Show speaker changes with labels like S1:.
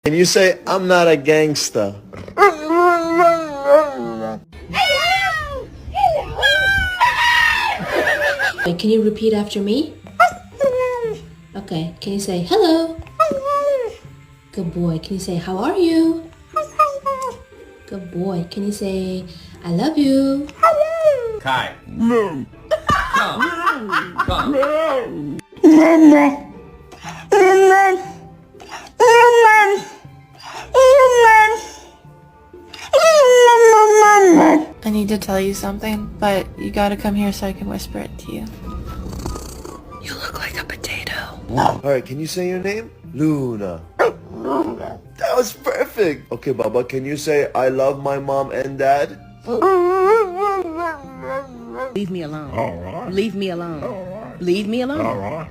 S1: Can you say, I'm not a gangster?
S2: Wait, can you repeat after me? Okay, can you say hello? Good boy. Can you say how are you? Good boy. Can you say I love you?
S3: Kai. Come.
S4: I need to tell you something, but you gotta come here so I can whisper it to you. You look like a potato.
S1: Alright, can you say your name? Luna. That was perfect. Okay, Baba, can you say, I love my mom and dad?
S5: Leave me alone. All right. Leave me alone. All right. Leave me alone. All right.